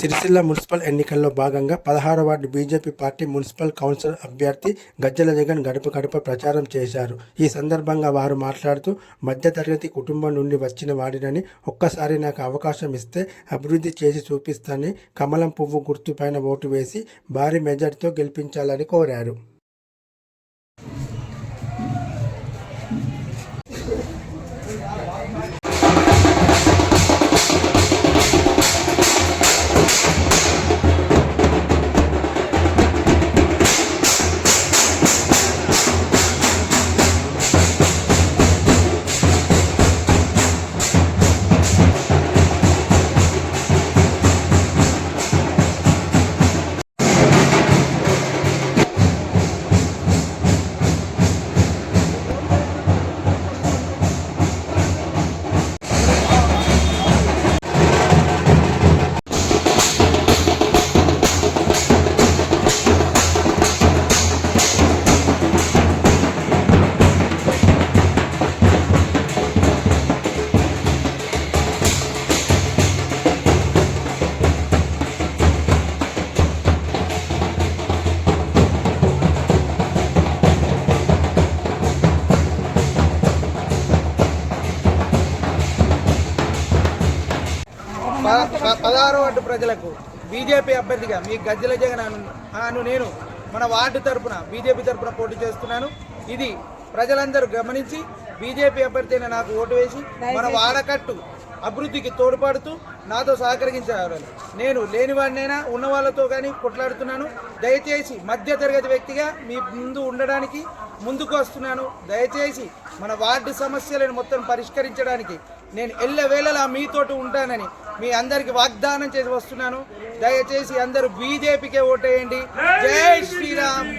Sircilla municipal ఎన్నికల్లో భాగంగా 16వ ward BJP party municipal council అభ్యర్థి గజ్జల జగన్ గడప ప్రచారం చేశారు. ఈ సందర్భంగా వారు మాట్లాడుతూ మధ్యతరగతి కుటుంబం నుండి వచ్చిన వాడినని, ఒక్కసారి నాకు అవకాశం ఇస్తే అభివృద్ధి చేసి చూపిస్తానని కమలం పువ్వు గుర్తుపైన ఓటు వేసి భారీ మెజార్టీతో గెలిపించాలని కోరారు. పదహారవ వార్డు ప్రజలకు బీజేపీ అభ్యర్థిగా మీ గజ్జల జగన్ అను నేను మన వార్డు తరపున బీజేపీ తరపున పోటీ చేస్తున్నాను. ఇది ప్రజలందరూ గమనించి బీజేపీ అభ్యర్థి అయిన నాకు ఓటు వేసి మన వాడకట్టు అభివృద్ధికి తోడ్పడుతూ నాతో సహకరించారు. నేను లేనివాడినైనా ఉన్న వాళ్ళతో కానీ కొట్లాడుతున్నాను. దయచేసి మధ్యతరగతి వ్యక్తిగా మీ ముందు ఉండడానికి ముందుకు వస్తున్నాను. దయచేసి మన వార్డు సమస్యలను మొత్తం పరిష్కరించడానికి నేను ఎల్లవేళలా మీతోటి ఉంటానని మీ అందరికి వాగ్దానం చేసి వస్తున్నాను. దయచేసి అందరూ బీజేపీకే ఓటేయండి. జై శ్రీరామ్.